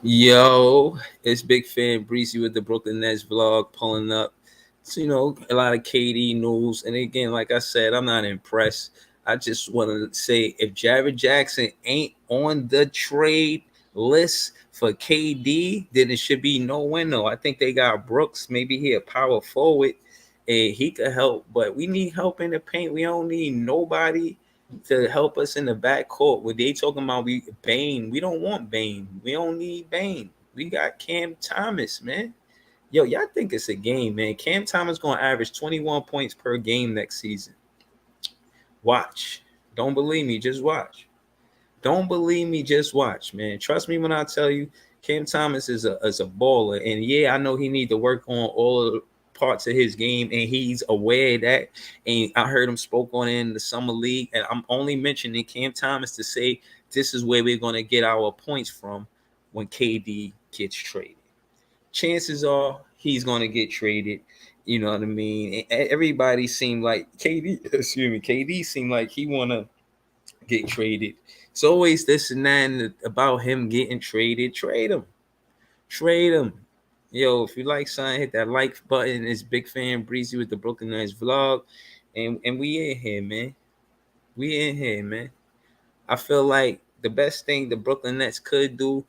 Yo, it's Big Fan Breezy with the Brooklyn Nets vlog pulling up. So, a lot of KD news. And again, like I said, I'm not impressed. I just want to say if Jared Jackson ain't on the trade list for KD, then it should be no window. I think they got Brooks. Maybe he a power forward and he could help, but we need help in the paint. We don't need nobody to help us in the backcourt. What they talking about? We Bane. We don't want Bane. We don't need Bane. We got Cam Thomas, man. Yo, y'all think it's a game, man? Cam Thomas gonna average 21 points per game next season. Watch. Don't believe me, just watch. Don't believe me, just watch, man. Trust me when I tell you, Cam Thomas is a baller, and yeah, I know he need to work on all of the parts of his game, and he's aware of that. And I heard him spoke on it in the summer league, and I'm only mentioning Cam Thomas to say this is where we're gonna get our points from when KD gets traded. Chances are he's gonna get traded. You know what I mean? Everybody seemed like KD. Excuse me, KD seemed like he wanna get traded. It's always this and that about him getting traded. Trade him. Trade him. Yo, if you like something, hit that like button. It's Big Fan Breezy with the Brooklyn Nets vlog. And we in here, man. We in here, man. I feel like the best thing the Brooklyn Nets could do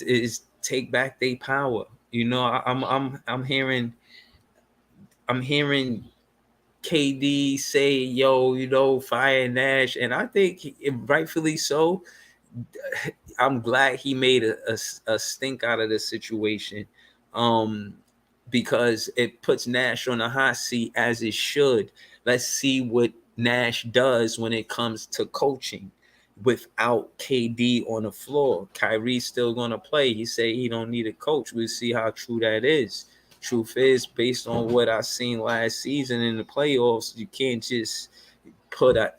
is take back their power. I'm hearing KD say, "Yo, fire Nash," and I think rightfully so. I'm glad he made a stink out of the situation, um, because it puts Nash on the hot seat as it should. Let's see what Nash does when it comes to coaching without KD on the floor. Kyrie's still gonna play. He said he don't need a coach. We'll see how true that is. Truth is, based on what I seen last season in the playoffs, you can't just put a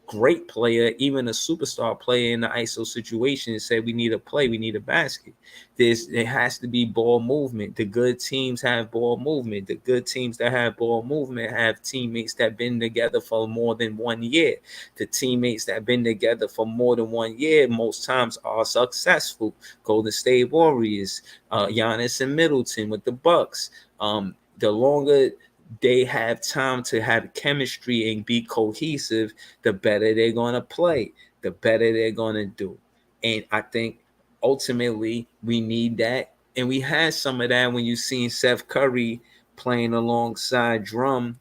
great player, even a superstar player in the ISO situation and say we need a play, we need a basket. There has to be ball movement. The good teams have ball movement. The good teams that have ball movement have teammates that been together for more than 1 year. The teammates that been together for more than 1 year most times are successful. Golden State Warriors, Giannis and Middleton with the Bucks. The longer they have time to have chemistry and be cohesive, the better they're going to play, the better they're going to do. And I think ultimately we need that. And we had some of that when you seen Seth Curry playing alongside Drum.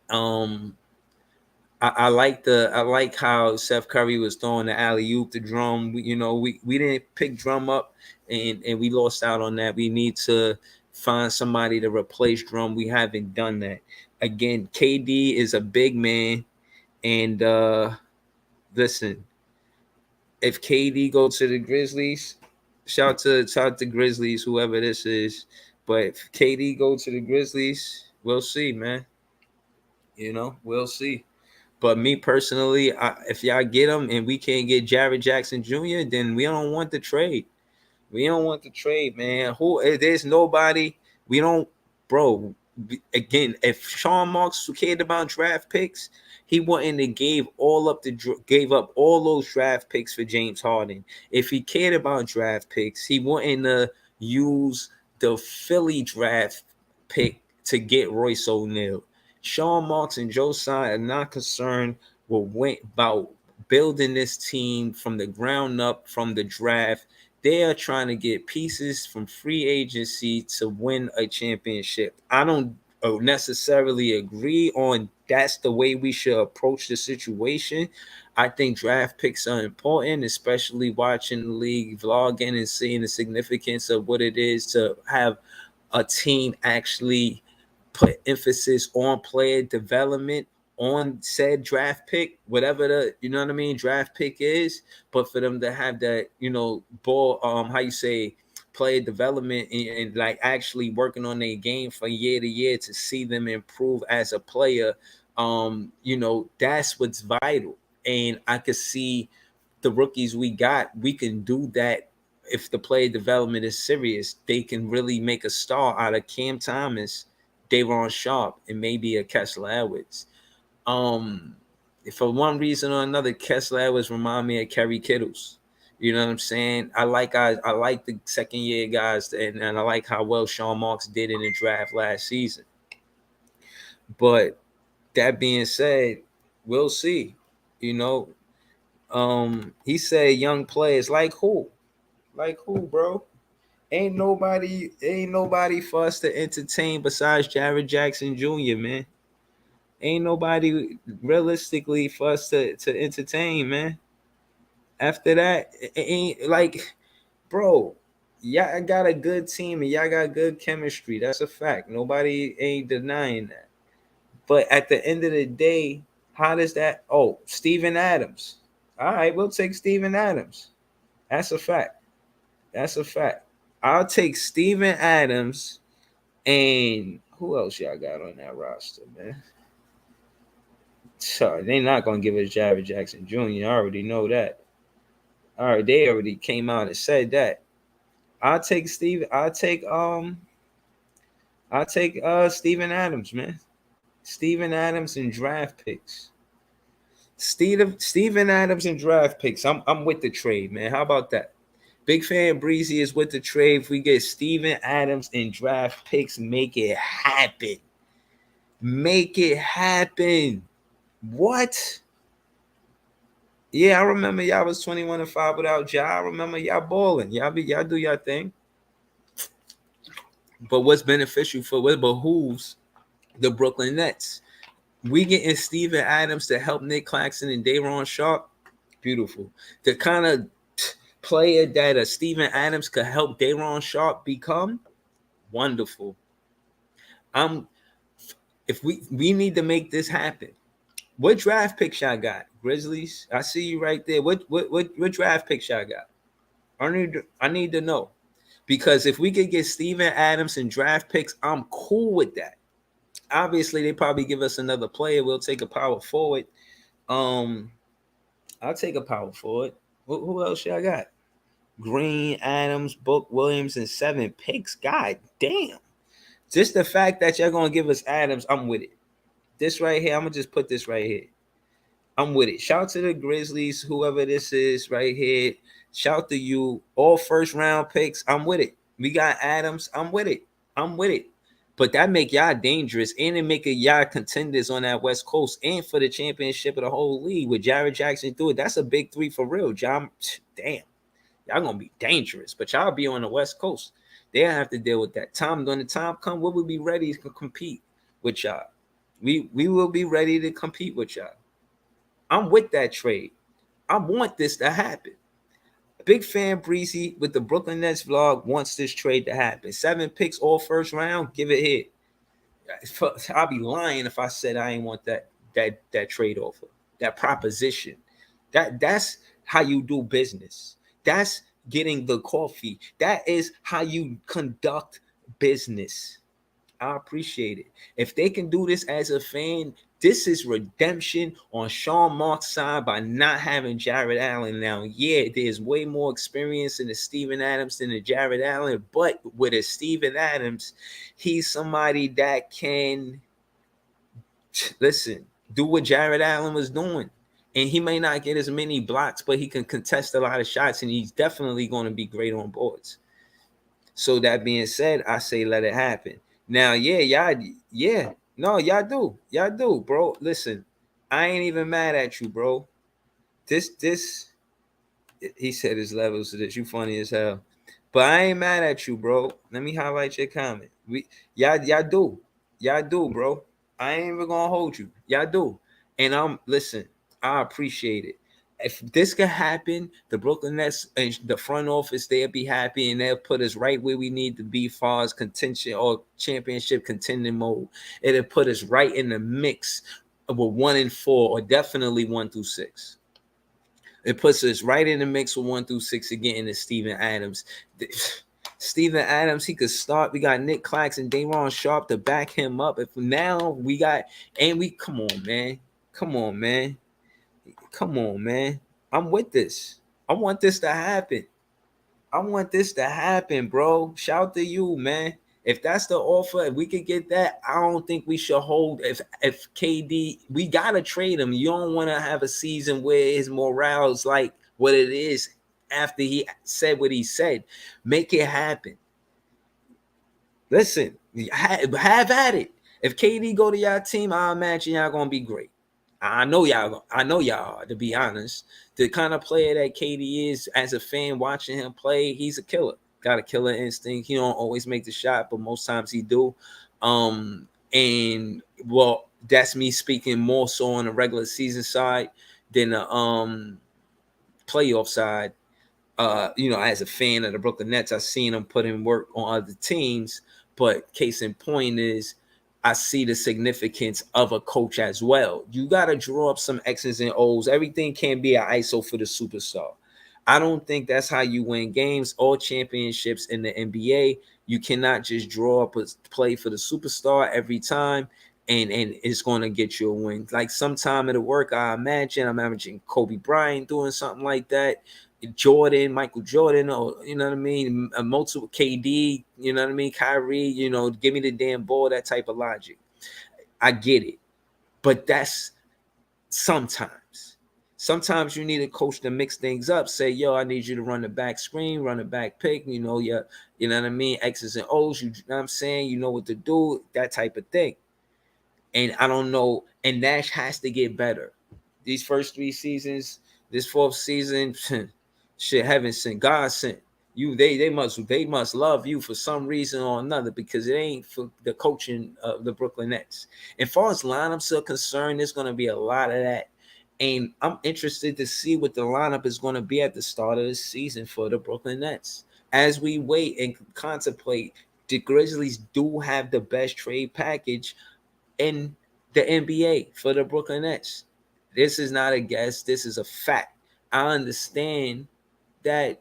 Um, I like how Seth Curry was throwing the alley oop to Drum. We didn't pick Drum up, and we lost out on that. We need to find somebody to replace Drum. We haven't done that. Again, KD is a big man, and listen, if KD go to the Grizzlies, shout to Grizzlies, whoever this is. But if KD go to the Grizzlies, we'll see, man. We'll see. But me personally, if y'all get him and we can't get Jared Jackson Jr., then we don't want the trade. We don't want the trade, man. There's nobody. We don't, bro. Again, if Sean Marks cared about draft picks, he wouldn't have gave up all those draft picks for James Harden. If he cared about draft picks, he wouldn't use the Philly draft pick to get Royce O'Neal. Sean Marks and Joe Tsai are not concerned about building this team from the ground up from the draft. They are trying to get pieces from free agency to win a championship. I don't necessarily agree on that's the way we should approach the situation. I think draft picks are important, especially watching the league, vlogging, and seeing the significance of what it is to have a team actually put emphasis on player development on said draft pick, whatever the draft pick is, but for them to have that ball how you say player development and like actually working on their game from year to year to see them improve as a player, that's what's vital. And I could see the rookies we can do that. If the player development is serious, they can really make a star out of Cam Thomas, Davon Sharp, and maybe a Kessler Edwards. Um, for one reason or another, Kessler Edwards remind me of Kerry Kittles. You know what I'm saying? I like the second year guys, and I like how well Sean Marks did in the draft last season. But that being said, we'll see. You know, he said young players like who? Like who, bro? Ain't nobody for us to entertain besides Jared Jackson Jr., man. Ain't nobody realistically for us to entertain, man. After that, it ain't like, bro, y'all got a good team and y'all got good chemistry. That's a fact. Nobody ain't denying that. But at the end of the day, how does that? Oh, Steven Adams. All right, we'll take Steven Adams. That's a fact. That's a fact. I'll take Steven Adams and who else y'all got on that roster, man? Sorry, they not gonna give us Jared Jackson Jr. I already know that. All right, they already came out and said that. I'll take Steve. I'll take Steven Adams, man. Steven Adams and draft picks. Steven Adams and draft picks. I'm with the trade, man. How about that? Big fan Breezy is with the trade. If we get Steven Adams and draft picks, make it happen. Make it happen. What? Yeah, I remember y'all was 21-5 without Ja. I remember y'all balling. Y'all do y'all thing. But what's beneficial for what behooves the Brooklyn Nets? We getting Steven Adams to help Nick Claxton and Day'Ron Sharpe. Beautiful. The kind of player that a Steven Adams could help Day'Ron Sharpe become. Wonderful. If we need to make this happen. What draft picks y'all got? Grizzlies? I see you right there. What draft picks y'all got? I need to know. Because if we could get Steven Adams and draft picks, I'm cool with that. Obviously, they probably give us another player. We'll take a power forward. I'll take a power forward. Who else y'all got? Green, Adams, Book, Williams, and 7 picks. God damn. Just the fact that y'all gonna give us Adams, I'm with it. This right here, I'm gonna just put this right here. I'm with it. Shout to the Grizzlies, whoever this is right here. Shout to you. All first round picks. I'm with it. We got Adams. I'm with it. I'm with it. But that make y'all dangerous, and it make y'all contenders on that West Coast, and for the championship of the whole league with Jared Jackson through it. That's a big 3 for real. John, damn, y'all gonna be dangerous. But y'all be on the West Coast. They'll have to deal with that. When the time come, we will be ready to compete with y'all. We will be ready to compete with y'all. I'm with that trade. I want this to happen. Big fan Breezy with the Brooklyn Nets vlog wants this trade to happen. 7 picks all first round. Give it here. I'll be lying if I said I ain't want that trade offer, that proposition. That's how you do business. That's getting the coffee. That is how you conduct business. I appreciate it. If they can do this as a fan, this is redemption on Sean Marks' side by not having Jared Allen now. Yeah, there's way more experience in the Steven Adams than the Jared Allen, but with a Steven Adams, he's somebody that can do what Jared Allen was doing. And he may not get as many blocks, but he can contest a lot of shots, and he's definitely going to be great on boards. So that being said, I say let it happen. Now, y'all do, bro. Listen, I ain't even mad at you, bro. This, he said his levels to this. You funny as hell, but I ain't mad at you, bro. Let me highlight your comment. Y'all do, bro. I ain't even gonna hold you. Y'all do, and listen. I appreciate it. If this could happen, the Brooklyn Nets and the front office, they'll be happy and they'll put us right where we need to be as far as contention or championship contending mode. It'll put us right in the mix with 1 and 4, or definitely 1 through 6. It puts us right in the mix with 1 through 6 again into Steven Adams. Steven Adams, he could start. We got Nick Claxton, Day'Ron Sharpe to back him up. If now we got, and we come on, man. Come on, man. I'm with this. I want this to happen. Bro. Shout to you, man. If that's the offer, if we could get that, I don't think we should hold. If KD, we gotta trade him. You don't want to have a season where his morale's like what it is after he said what he said. Make it happen. Listen, have at it. If KD go to y'all team, I imagine y'all gonna be great. I know y'all. I know y'all are, to be honest. The kind of player that KD is, as a fan watching him play, he's a killer. Got a killer instinct. He don't always make the shot, but most times he do. And well, that's me speaking more so on the regular season side than the playoff side. As a fan of the Brooklyn Nets, I've seen him put in work on other teams. But case in point is, I see the significance of a coach as well. You got to draw up some X's and O's. Everything can't be an ISO for the superstar. I don't think that's how you win games or championships in the NBA. You cannot just draw up a play for the superstar every time and it's going to get you a win. Like sometime it'll work, I imagine. I'm imagining Kobe Bryant doing something like that. Jordan, Michael Jordan, or you know what I mean, multiple KD, you know what I mean, Kyrie, give me the damn ball, that type of logic. I get it, but that's sometimes. Sometimes you need a coach to mix things up. Say, yo, I need you to run the back screen, run the back pick. You know what I mean, X's and O's. You know what I'm saying? You know what to do, that type of thing. And I don't know. And Nash has to get better. These first 3 seasons, this 4th season. Shit, heaven sent, God sent you. They must love you for some reason or another, because it ain't for the coaching of the Brooklyn Nets. As far as lineups are concerned, there's going to be a lot of that, and I'm interested to see what the lineup is going to be at the start of the season for the Brooklyn Nets. As we wait and contemplate, the Grizzlies do have the best trade package in the NBA for the Brooklyn Nets. This is not a guess. This is a fact. I understand that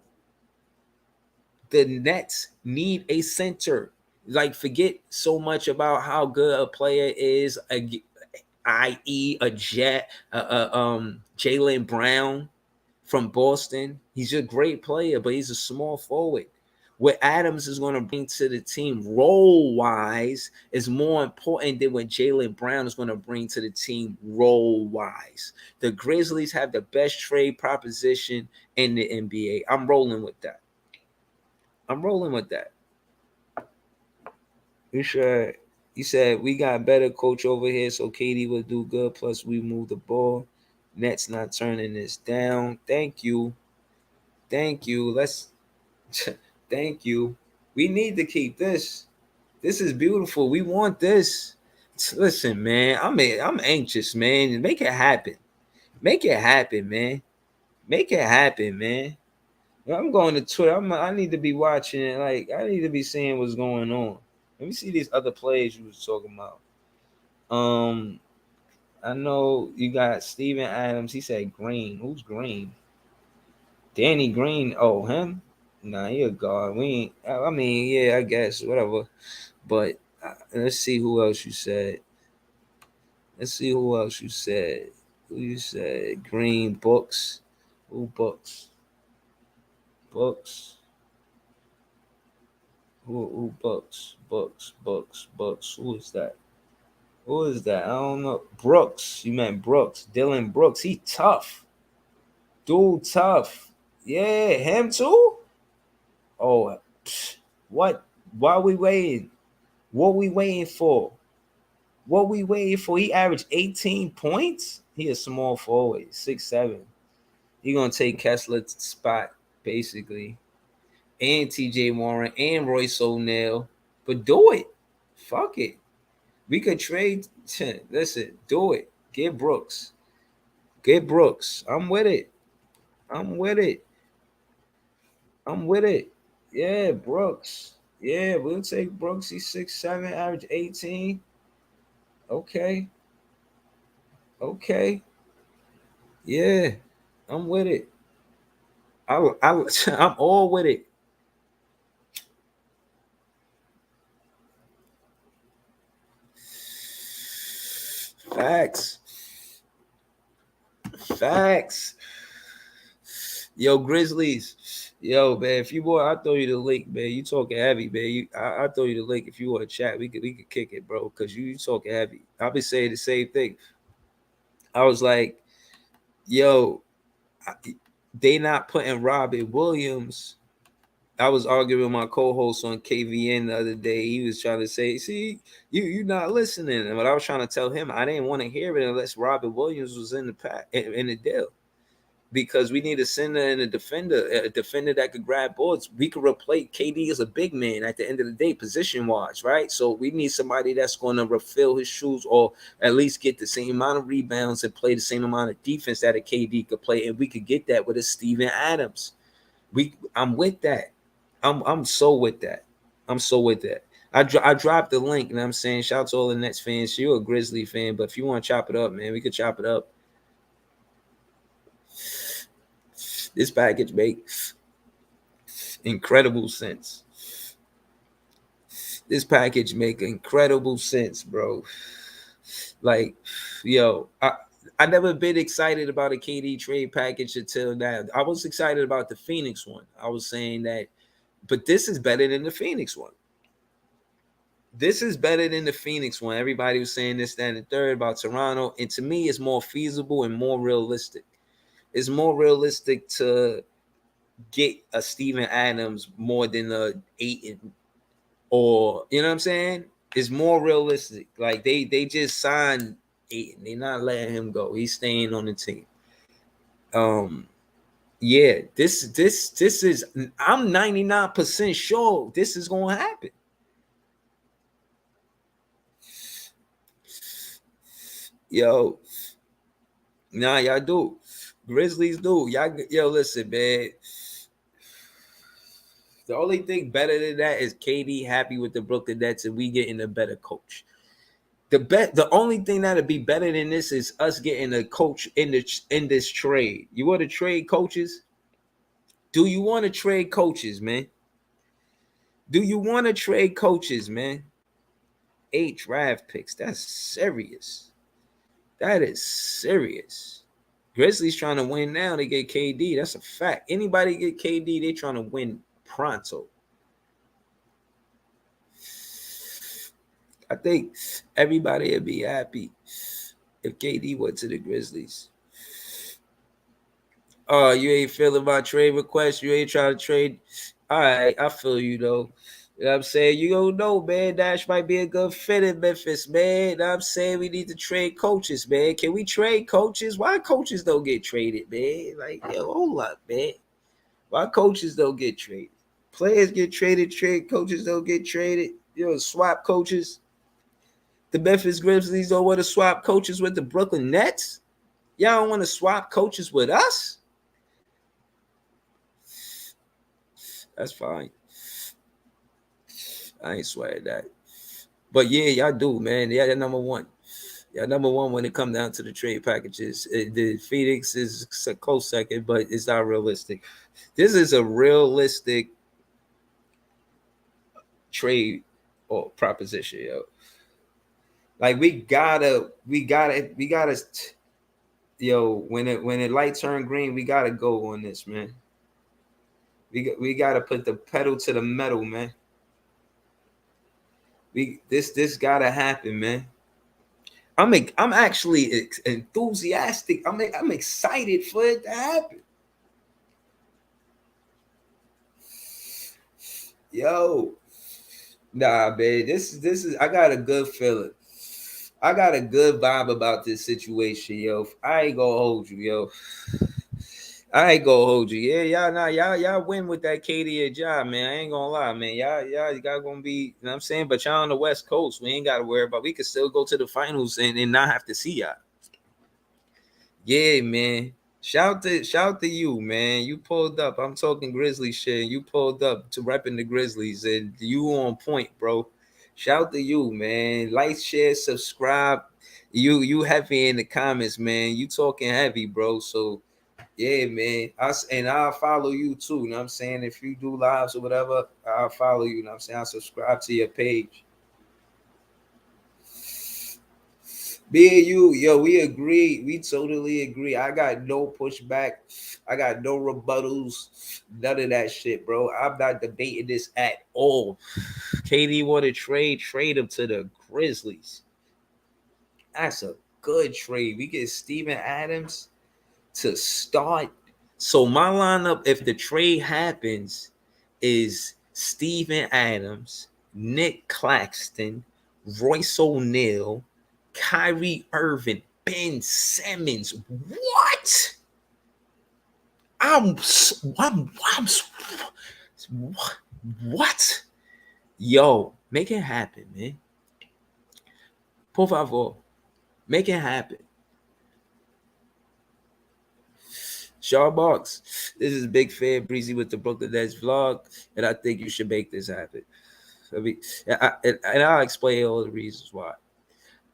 the Nets need a center. Like, forget so much about how good a player is, i.e., a Jet, Jaylen Brown from Boston. He's a great player, but he's a small forward. What Adams is going to bring to the team role-wise is more important than what Jaylen Brown is going to bring to the team role-wise. The Grizzlies have the best trade proposition in the NBA. I'm rolling with that. You sure? You said we got a better coach over here, so KD will do good. Plus, we move the ball. Nets not turning this down. Thank you. Let's thank you. We need to keep this. This is beautiful. We want this. Listen, man. I'm anxious, man. Make it happen. Make it happen, man. Make it happen, man. I'm going to Twitter. I need to be watching it. Like, I need to be seeing what's going on. Let me see these other plays you was talking about. I know you got Steven Adams. He said Green. Who's Green? Danny Green. Oh, him? Nah, he a guard. We ain't. I mean, yeah, I guess whatever. But let's see who else you said. Who you said? Green Books. Who Books? Books. Who Books? Books. Who is that? Who is that? I don't know. Brooks. You meant Brooks. Dylan Brooks. He tough. Dude, tough. Yeah, him too? Oh, what? Why we waiting? What we waiting for? He averaged 18 points. He a small forward, 6'7". He gonna take Kessler's spot, basically. And TJ Warren and Royce O'Neal. But do it. Fuck it. We could trade. Listen, do it. Get Brooks. I'm with it. Yeah, Brooks. Yeah, we'll take Brooks. He's 6'7", average 18. Okay. Yeah, I'm with it. I'm all with it. Facts. Yo, Grizzlies. Yo, man, if you want, I throw you the link, man. You talking heavy, man. I throw you the link if you want to chat. We could kick it, bro, because you talking heavy. I've been saying the same thing. I was like, yo, they not putting Robert Williams. I was arguing with my co-host on KVN the other day. He was trying to say, "See, you not listening." And what I was trying to tell him, I didn't want to hear it unless Robert Williams was in the pack in the deal, because we need a center and a defender that could grab boards. We could replace KD as a big man at the end of the day, position wise, right? So we need somebody that's going to refill his shoes, or at least get the same amount of rebounds and play the same amount of defense that a KD could play, and we could get that with a Steven Adams. I'm with that. I'm so with that. I'm so with that. I dropped the link, and I'm saying shout out to all the Nets fans. You're a Grizzly fan, but if you want to chop it up, man, we could chop it up. This package makes incredible sense. This package make incredible sense, bro. Like, yo, I never been excited about a KD trade package until now. I was excited about the Phoenix one. I was saying that, but this is better than the Phoenix one. This is better than the Phoenix one. Everybody was saying this, that, and the third about Toronto. And to me, it's more feasible and more realistic. It's more realistic to get a Steven Adams more than a Ayton, or you know what I'm saying? It's more realistic. Like they just signed Ayton. They're not letting him go. He's staying on the team. Yeah, this is, I'm 99% sure this is gonna happen. Yo, nah, y'all do. Grizzlies do. Y'all, yo, listen, man. The only thing better than that is KD happy with the Brooklyn Nets and we getting a better coach. The only thing that'd be better than this is us getting a coach in this trade. You want to trade coaches? Do you want to trade coaches, man? Do you want to trade coaches, man? 8 draft picks. That's serious. That is serious. Grizzlies trying to win now. They get KD. That's a fact. Anybody get KD, they trying to win pronto. I think everybody would be happy if KD went to the Grizzlies. Oh, you ain't feeling my trade request? You ain't trying to trade? All right, I feel you, though. You know what I'm saying? You don't know, man. Dash might be a good fit in Memphis, man. You know what I'm saying? We need to trade coaches, man. Can we trade coaches? Why coaches don't get traded, man? Like, yo, hold up, man. Why coaches don't get traded? Players get traded, trade coaches don't get traded. You know, swap coaches. The Memphis Grizzlies don't want to swap coaches with the Brooklyn Nets. Y'all don't want to swap coaches with us? That's fine. I ain't swearing that. But yeah, y'all do, man. Yeah, number one. Yeah, number one when it comes down to the trade packages. The Phoenix is a close second, but it's not realistic. This is a realistic trade or proposition, yo. Like we gotta, yo. When it light turn green, we gotta go on this, man. We gotta put the pedal to the metal, man. This gotta happen, man. I'm actually enthusiastic. I'm excited for it to happen. Yo, nah, man. This is. I got a good feeling. I got a good vibe about this situation, yo. I ain't gonna hold you, yo. I ain't gonna hold you. Yeah, y'all win with that KD job, man. I ain't gonna lie, man. Y'all gonna be, you know what I'm saying? But y'all on the West Coast. We ain't gotta worry about, we could still go to the finals and not have to see y'all. Yeah, man. Shout to you, man. You pulled up. I'm talking Grizzly shit. You pulled up to repping the Grizzlies, and you on point, bro. Shout to you, man. Like, share, subscribe. You heavy in the comments, man. You talking heavy, bro. So yeah, man. I'll follow you too. You know what I'm saying? If you do lives or whatever, I'll follow you. You know what I'm saying? I'll subscribe to your page. Me and you, yo, we agree. We totally agree. I got no pushback. I got no rebuttals. None of that shit, bro. I'm not debating this at all. KD want to trade him to the Grizzlies. That's a good trade. We get Steven Adams to start So my lineup, if the trade happens, is Steven Adams, Nick Claxton, Royce O'Neal, Kyrie Irving, Ben Simmons. What? I'm, I'm what? Yo, make it happen, man. Por favor, make it happen. Shaw Box, this is Big Fan Breezy with the Brooklyn Nets vlog, and I think you should make this happen. And I'll explain all the reasons why.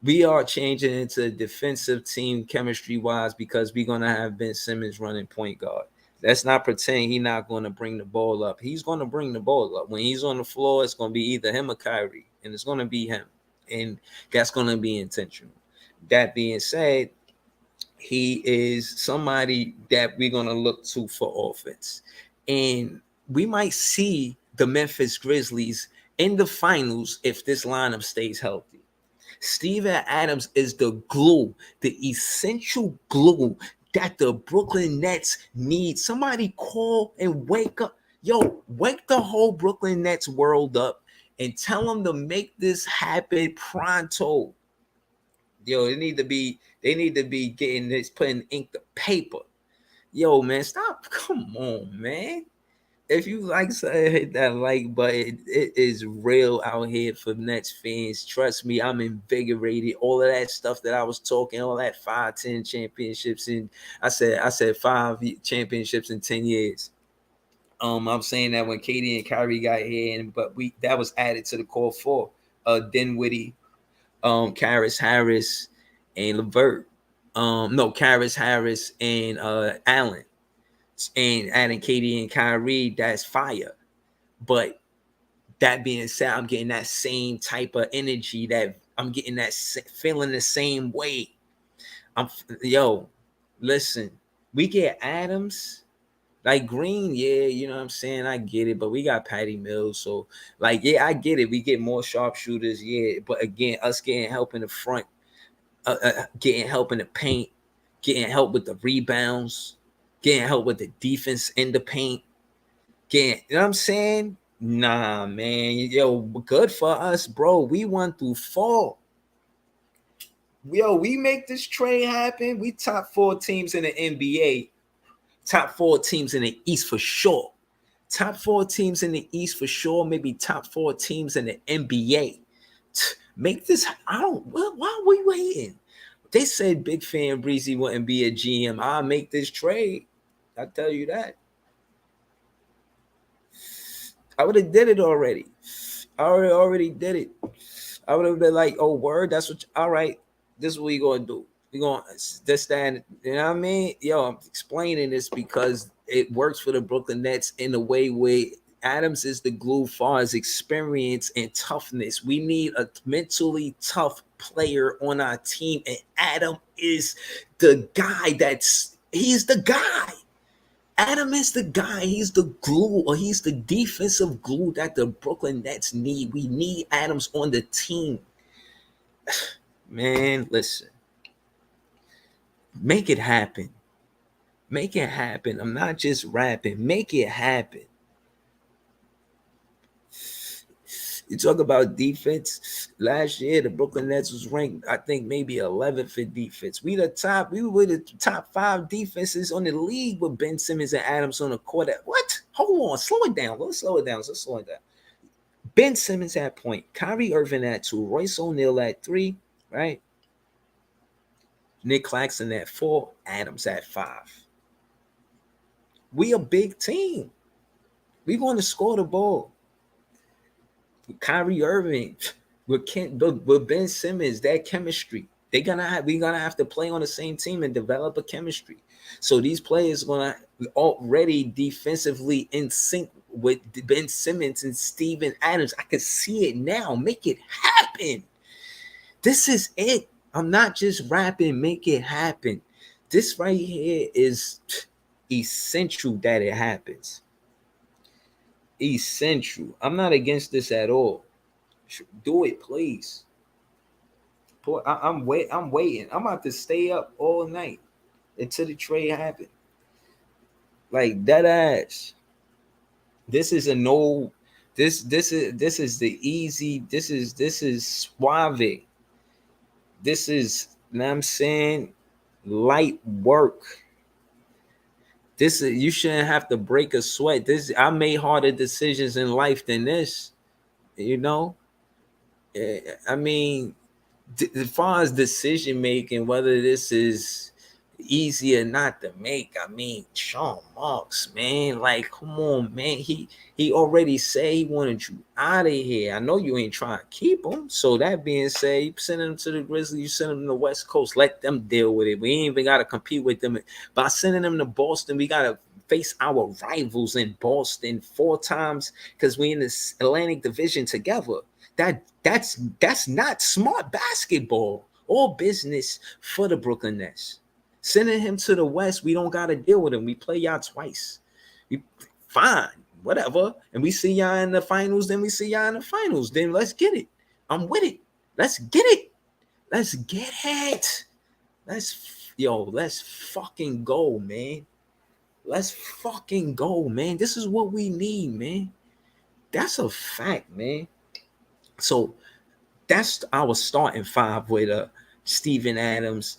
We are changing into defensive team chemistry wise because we're gonna have Ben Simmons running point guard. Let's not pretend he's not going to bring the ball up. He's going to bring the ball up. When he's on the floor, it's going to be either him or Kyrie, and it's going to be him, and that's going to be intentional. That being said, he is somebody that we're going to look to for offense. And we might see the Memphis Grizzlies in the finals if this lineup stays healthy. Steven Adams is the glue, the essential glue that the Brooklyn Nets need. Somebody call and wake up. Yo, wake the whole Brooklyn Nets world up and tell them to make this happen pronto. Yo, they need to be getting this, putting ink to paper. Yo, man, stop. Come on, man. If you like something, hit that like button. It is real out here for Nets fans. Trust me, I'm invigorated. All of that stuff that I was talking, all that 5-10 championships, and I said 5 championships in 10 years. I'm saying that when Katie and Kyrie got here, but we that was added to the core four. Dinwiddie, Karis Harris, and Levert. No, Karis Harris and Allen, and adding Katie and Kyrie. That's fire. But that being said, I'm getting that same type of energy. That I'm getting that feeling the same way. Listen, we get Adams. Like Green, yeah, you know what I'm saying? I get it, but we got Patty Mills. So, like, yeah, I get it. We get more sharpshooters, yeah. But again, us getting help in the front, getting help in the paint, getting help with the rebounds, getting help with the defense in the paint, you know what I'm saying? Nah, man. Yo, good for us, bro. We won through 4. Yo, we make this trade happen. We top 4 teams in the NBA. Top 4 teams in the East for sure. Top 4 teams in the East for sure. Maybe top 4 teams in the NBA. Make this. Why are we waiting? They said Big Fan Breezy wouldn't be a GM. I'll make this trade. I tell you that. I would have did it already. I already did it. I would have been like, oh, word, that's what, all right, this is what we going to do. We going to this, that, you know what I mean? Yo, I'm explaining this because it works for the Brooklyn Nets in a way where Adams is the glue far as experience and toughness. We need a mentally tough player on our team, and Adam is the guy he's the guy. Adam is the guy. He's the glue, or he's the defensive glue that the Brooklyn Nets need. We need Adams on the team. Man, listen. Make it happen. Make it happen. I'm not just rapping. Make it happen. You talk about defense. Last year, the Brooklyn Nets was ranked, I think, maybe 11th in defense. We were the top 5 defenses on the league with Ben Simmons and Adams on the court. What? Hold on. Slow it down. Let's slow it down. Ben Simmons at point. Kyrie Irving at 2. Royce O'Neal at 3. Right? Nick Claxton at 4. Adams at 5. We a big team. We want to score the ball. Kyrie Irving, with Ben Simmons, that chemistry. We're gonna have to play on the same team and develop a chemistry. So these players are gonna already defensively in sync with Ben Simmons and Steven Adams. I can see it now. Make it happen. This is it. I'm not just rapping. Make it happen. This right here is essential that it happens. Essential. I'm not against this at all. Do it, please. Boy, I'm waiting. I'm about to stay up all night until the trade happens. Like dead ass. This is a no. This is the easy. This is suave. This is, you know what I'm saying, light work. This is, you shouldn't have to break a sweat. This, I made harder decisions in life than this. You know, I mean, as far as decision making, whether this is easy or not to make, I mean, Sean Marks, man, like, come on, man. He already said he wanted you out of here. I know you ain't trying to keep him. So that being said, you send him to the Grizzlies, you send him to the West Coast, let them deal with it. We ain't even gotta compete with them. By sending them to Boston, we gotta face our rivals in Boston 4 times because we in this Atlantic Division together. That's not smart basketball or business for the Brooklyn Nets. Sending him to the West, we don't got to deal with him. We play y'all twice. We fine, whatever. And we see y'all in the finals, then we see y'all in the finals. Then let's get it. I'm with it. Let's get it. Let's get it. Let's fucking go, man. Let's fucking go, man. This is what we need, man. That's a fact, man. So that's our starting five with Steven Adams,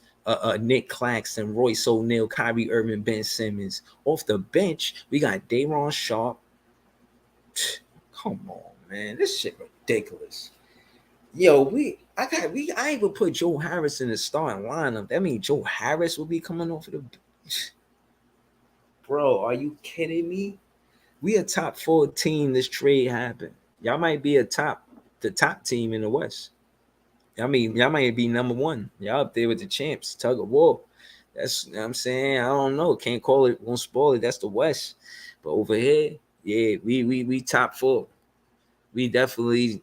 Nick Claxton, Royce O'Neal, Kyrie Irving, Ben Simmons. Off the bench, we got Day'Ron Sharpe. Come on, man, this shit ridiculous. Yo, I even put Joe Harris in the starting lineup. That means Joe Harris will be coming off of the. Bro, are you kidding me? We a top 4 team. This trade happened. Y'all might be the top team in the West. I mean, y'all might be number 1. Y'all up there with the champs, tug of war. That's, you know what I'm saying. I don't know. Can't call it. Won't spoil it. That's the West. But over here, yeah, we top 4. We definitely, you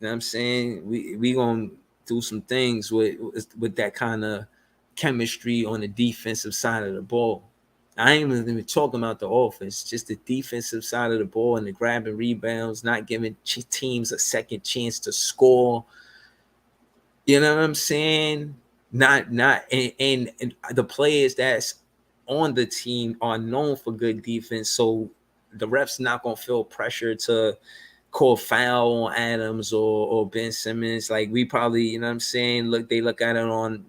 know what I'm saying. We gonna do some things with that kind of chemistry on the defensive side of the ball. I ain't even talking about the offense, just the defensive side of the ball and the grabbing rebounds, not giving teams a second chance to score. You know what I'm saying? Not and the players that's on the team are known for good defense, so the refs not gonna feel pressure to call foul on Adams or Ben Simmons. Like we probably, you know what I'm saying, they look at it on,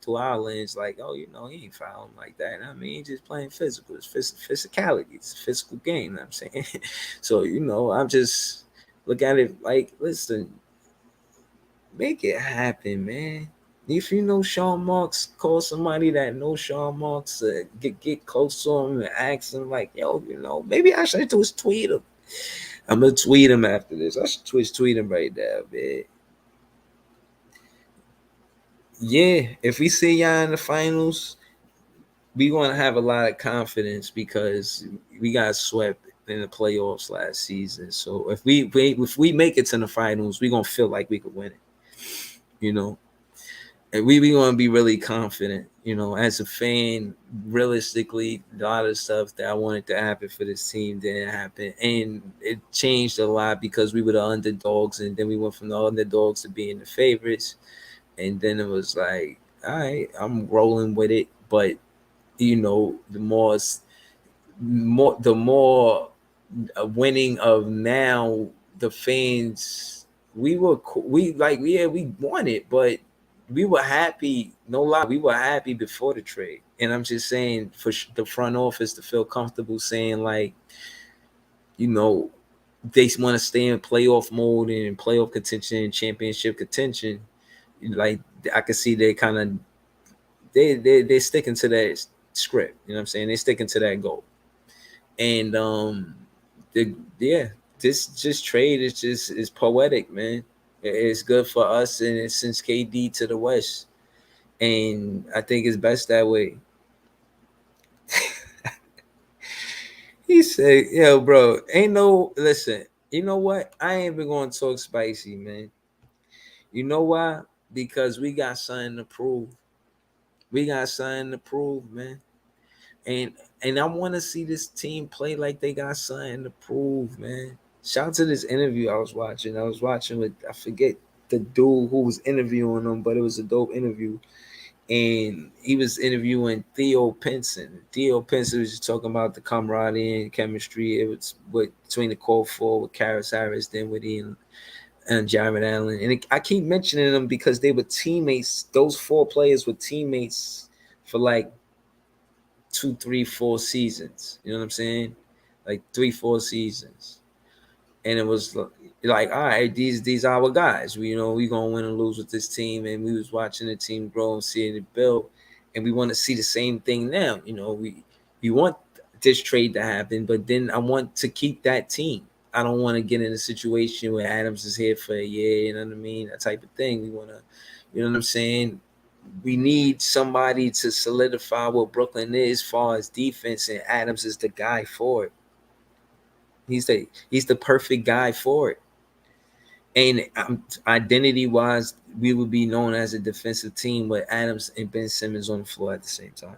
through our lens, like, oh, he ain't fouling like that. I mean, he's just playing physical. It's physicality. It's a physical game, you know what I'm saying? So, I'm just look at it like, listen, make it happen, man. If you know Sean Marks, call somebody that knows Sean Marks, get close to him and ask him, like, yo, maybe I should just tweet him. I'm gonna tweet him after this. I should tweet him right now, man. Yeah, if we see y'all in the finals, we gonna have a lot of confidence because we got swept in the playoffs last season. So if we make it to the finals, we gonna feel like we could win it. And we gonna be really confident. As a fan, realistically, a lot of stuff that I wanted to happen for this team didn't happen, and it changed a lot because we were the underdogs, and then we went from the underdogs to being the favorites, and then it was like, all right, I'm rolling with it. But the more winning of now, the fans, we won it, but we were happy. No lie, we were happy before the trade. And I'm just saying, for the front office to feel comfortable saying, like, they want to stay in playoff mode and playoff contention, championship contention. Like, I can see they kind of they're sticking to that script. You know what I'm saying? They're sticking to that goal. And this just trade is poetic, man. It's good for us, and it sends KD to the West, and I think it's best that way. He said, "Yo, bro, ain't no listen. You know what? I ain't even going to talk spicy, man. You know why? Because we got something to prove. We got something to prove, man. And I want to see this team play like they got something to prove, man. Shout out to this interview I was watching. I was watching with, I forget the dude who was interviewing them, but it was a dope interview. and he was interviewing Theo Pinson. Theo Pinson was just talking about the camaraderie and chemistry. It was between the core four with Karis Harris, Dinwiddie, and Jared Allen. And I keep mentioning them because they were teammates. Those four players were teammates for like 2, 3, 4 seasons. You know what I'm saying? Like 3, 4 seasons. And it was like, all right, these are our guys. We gonna win and lose with this team. And we was watching the team grow and seeing it build. And we want to see the same thing now. We want this trade to happen, but then I want to keep that team. I don't want to get in a situation where Adams is here for a year, you know what I mean? That type of thing. We want to, you know what I'm saying? We need somebody to solidify what Brooklyn is as far as defense, and Adams is the guy for it. He's the perfect guy for it. And identity-wise, we would be known as a defensive team with Adams and Ben Simmons on the floor at the same time.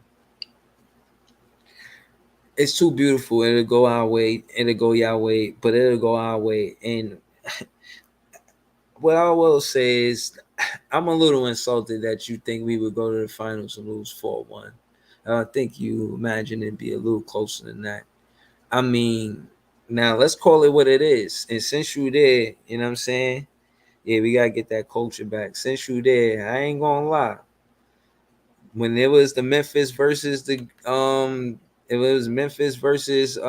It's too beautiful. It'll go our way. It'll go your way, but it'll go our way. And what I will say is, I'm a little insulted that you think we would go to the finals and lose 4-1. I think you imagine it'd be a little closer than that. I mean, now let's call it what it is. And since you there, you know what I'm saying? Yeah, we gotta get that culture back. Since you there, I ain't gonna lie. When it was the Memphis versus the it was Memphis versus it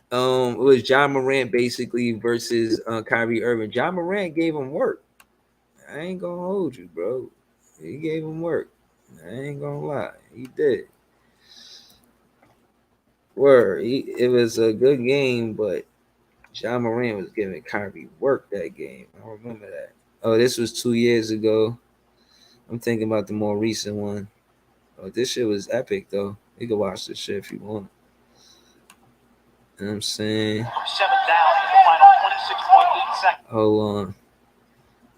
was Ja Morant basically versus Kyrie Irving. Ja Morant gave him work. I ain't gonna hold you, bro. He gave him work. I ain't gonna lie. He did. It was a good game, but Ja Morant was giving Kyrie work that game. I remember that. Oh, this was 2 years ago. I'm thinking about the more recent one. Oh, this shit was epic, though. You can watch this shit if you want. You know what I'm saying? 7 down in the final 26.8 seconds. Hold on.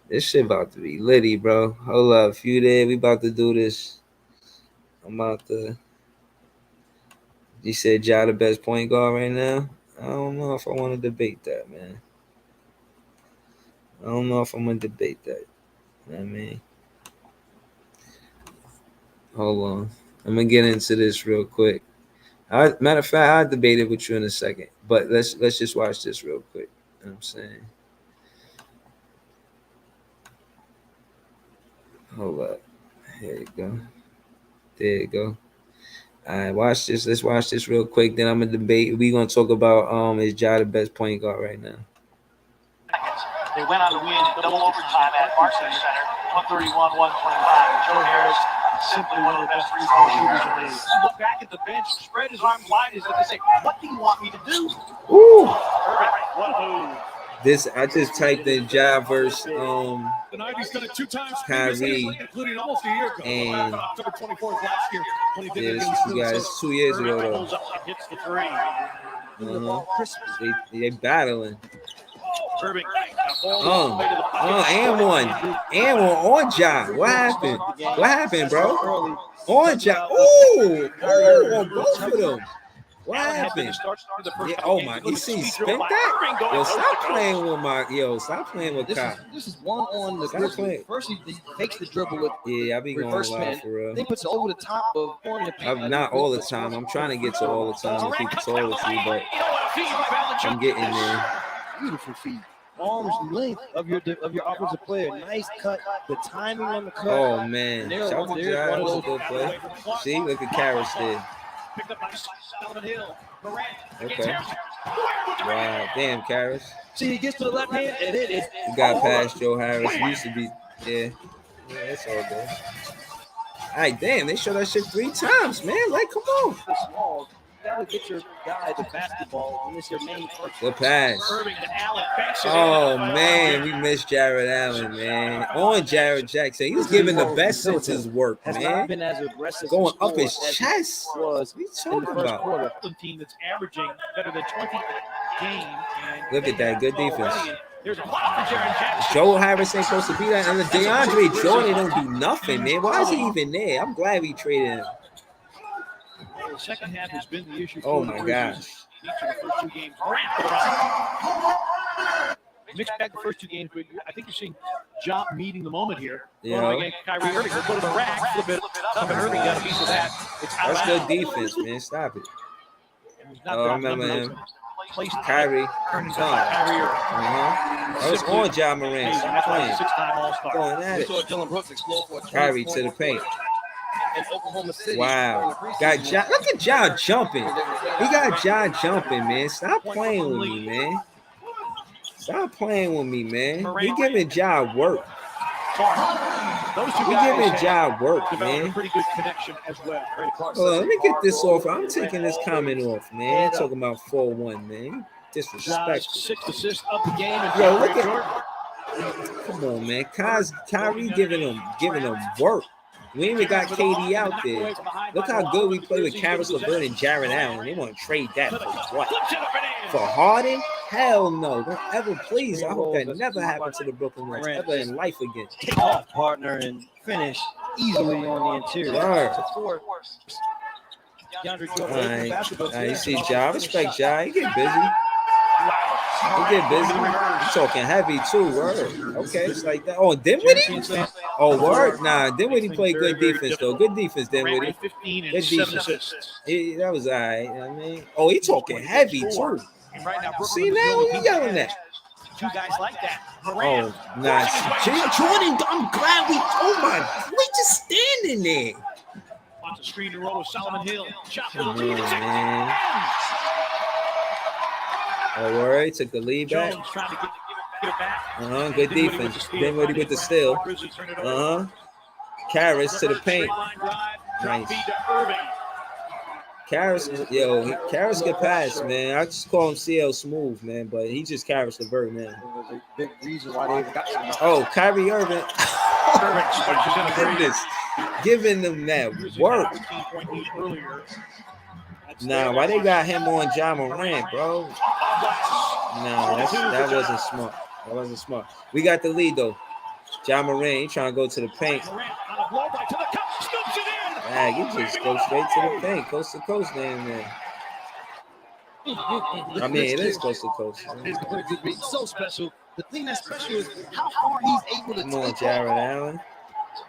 This shit about to be litty, bro. Hold up. If you there, we about to do this. I'm about to. You said Ja the best point guard right now? I don't know if I want to debate that, man. I don't know if I'm going to debate that. You know what I mean? Hold on. I'm going to get into this real quick. Matter of fact, I'll debate it with you in a second. But let's just watch this real quick. You know what I'm saying? Hold up. Here you go. There you go. All right, watch this. Let's watch this real quick. Then I'm gonna debate. We're gonna talk about is Ja the best point guard right now. They went on to win double overtime at Barclays Center, 131-125. Joe Harris, simply one of the best three-point shooters in the league. Look back at the bench, spread his arms wide as if to say, "What do you want me to do?" Ooh. What move? This I just typed in Ja versus Tonight he's done it 2 times, Kyrie, including almost a year ago. and October 24th last year. yeah, this is you guys 2 years ago though. Pulls up and hits the three. They battling. Irving. And one on Ja. What happened? What happened, bro? On Ja. Ooh, on both of them. What happened? Yeah, oh my! You see, spent that? Yo, stop playing with Stop playing with Kyle. This is one on the Grizzlies. First, he fakes the dribble with I be going live for real. Then puts it over the top of I'm not all the time. I'm trying to get to all the time to keep it all with you, but I'm getting there. Beautiful feet. Arms length of your offensive player. Nice cut. The timing on the cut. Oh man! Shout out to Ja. That was a good play. See, look at Karis there. Okay. Wow, damn, Karis. See, he gets to the left hand, and it is. He got past Joe Harris. He used to be, yeah, that's all good. All right, damn, they showed that shit 3 times, man. Like, come on. Small. You gotta get your guy the basketball when it's your main person. The pass. Oh man, we missed Jared Allen, man. On Jared Jackson, he was giving the best since his work, Has man. not been as aggressive Going up score his as chest. he was What are you in the talking first about? quarter. Team that's averaging better than 20 a game. Look at that, good defense. There's a lot for Jared Jackson. Joe Harris ain't supposed to be that, and the DeAndre Jordan don't do nothing, man. Why is he even there? I'm glad we traded him. The second half has been the issue. Oh my gosh. Each of the first 2 games. Mixed back the first 2 games, but I think you're seeing job meeting the moment here. Yeah. Again, Kyrie Irving will go to the rack, flip it up, and Irving got a piece of that. It's out That's of good bounds. defense, man. Stop it. And he's not Oh, I got the remember number him. placed on it. Kyrie. Turned into No. Kyrie Irving. That was on Ja Morant. Amazing. Stop That's why he's playing. a six-time All-Star. Going at We it. saw Dylan Brooks explode for a 20 Kyrie to the paint. in Oklahoma City. Wow. Got Ja. Look at Ja jumping. He got Ja jumping, man. Stop playing with me, man. Stop playing with me, man. He giving Ja work. Those two He guys giving have Ja work, developed a man. pretty good connection as well. Hold on, let me get this off. I'm taking this comment off, man. You're talking about 4-1, man. Ja's Disrespectful. 6th assist of the game. And Yo, look Jordan. at. Come on, man. Kyrie giving him work. We ain't even got KD out there. Look how good we play with Karis LeVert and Jarrett Allen. They want to trade that for what? For Harden? Hell no. Don't ever, please. I hope that never happened to the Brooklyn Nets ever in life again. Take off, partner, and finish easily on the interior. Word. To force DeAndre Jordan All away from right. the basketball. All right, you see Ja. I respect Ja. He get busy. He get busy. He's talking heavy too. Word. Okay, it's like that. Oh, Dinwiddie? Oh, word. Nah, Dinwiddie played good defense though. Good defense, Dinwiddie. 15 and Good 7 defense. assists. That was all right. You know what I mean, oh, he talking heavy too. And right now, See now, who you yelling at? two guys like that. Oh, Morant. nice. Jordan, I'm glad we. Oh my, we just standing there. Wants a screen to roll with Solomon Hill. Shot for the Come two. on, man. Oh, word. Took the lead back. Jones trying to get it back. Good defense. Dinwiddie with the steal. Karis to the paint. Nice. Karis can pass, man. I just call him CL Smooth, man, but he just Karis LeVert, man. was a big reason why they even got to Oh, Kyrie Irving. Oh, goodness. Giving them that work. Nah, why they got him on Ja Morant, bro? Nah, that wasn't smart. That wasn't smart. We got the lead, though. Ja Morant, he trying to go to the paint. You just go straight to the paint, coast to coast, man. I mean, it is coast to coast. It's going to be so special. The thing that's special is how far he's able to Come on, take Jarrett off Allen.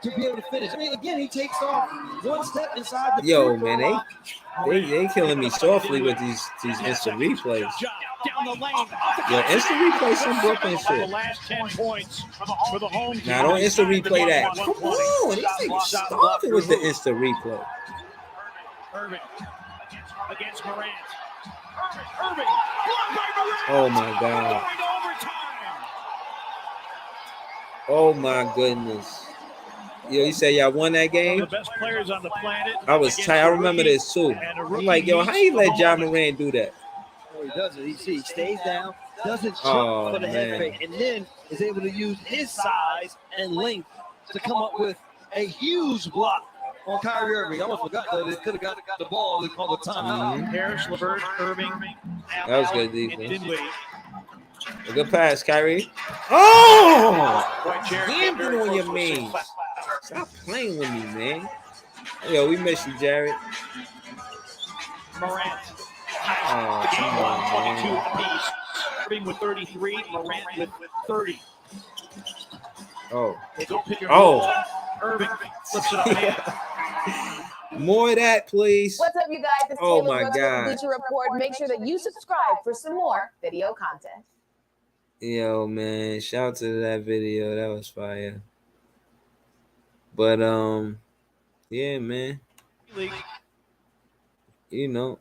to be able to finish. I mean, again, he takes off one step inside the Yo, free throw man, line. they killing me softly with these instant replays. Down the lane. Yo, instant replay some Brooklyn The shit. last 10 points for the home team. Nah, don't instant replay that. Come on, these niggas starving with the instant replay. Irving against Morant. Irving. Blocked by Morant. Oh my god. Going to overtime. Oh my goodness. Yo, you say y'all won that One of game? the best players on the planet. I was tight. I remember this too. I'm like, yo, how you let Ja Morant do that? Oh, he does it. He stays down, doesn't jump Oh, for the head man. fake, and then is able to use his size and length to come up with a huge block on Kyrie Irving. I almost forgot that they could have got the ball and called a timeout. Harris, LeVert, Irving. That was good and defense. Dinwiddie. A good pass, Kyrie. Oh! White chair, Damn very it on close your to a mains. six. Stop playing with me, man. Yo, we miss you, Jared. Morant. Oh, The game come won on, 22 man. apiece. Irving with 33, Morant with 30. Oh. They go pick and Oh. roll. Irving flips it up in. More of that, please. What's up, you guys? It's Oh, Taylor my Brooks with God. the Bleacher Report. Make sure that you subscribe for some more video content. Yo, man, shout out to that video. That was fire. But yeah, man. You know,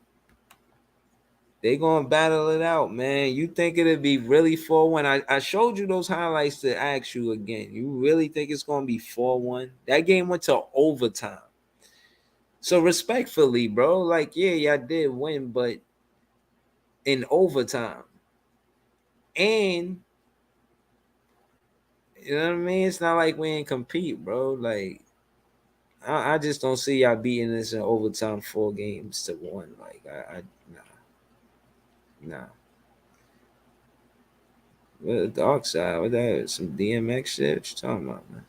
they gonna battle it out, man. You think it'll be really 4-1? I showed you those highlights to ask you again. You really think it's gonna be 4-1? That game went to overtime. So respectfully, bro, like, yeah, y'all did win, but in overtime. And you know what I mean? It's not like we ain't compete, bro. Like, I just don't see y'all beating this in overtime 4-1. Like, nah. What the dark side? What that? Some DMX shit? What you talking about, man?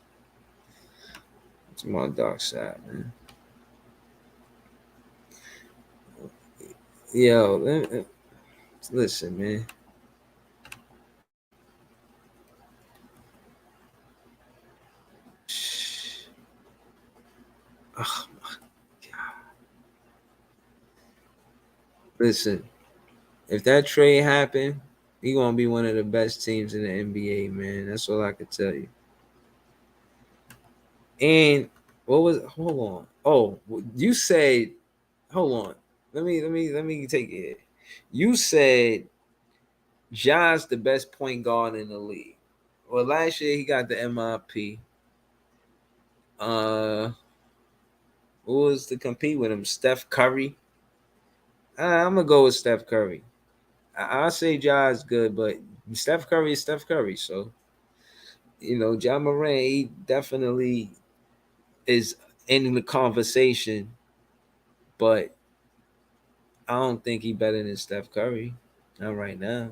It's my dark side, man. Yo, listen, man. Listen, if that trade happened, he gonna be one of the best teams in the NBA, man. That's all I can tell you. And what was? Hold on. Oh, you said. Hold on. Let me take it here. You said Ja's the best point guard in the league. Well, last year he got the MIP. Who was to compete with him? Steph Curry. I'm gonna go with Steph Curry. I'll say Ja is good, but Steph Curry is Steph Curry. So Ja Morant, he definitely is in the conversation, but I don't think he better than Steph Curry. Not right now.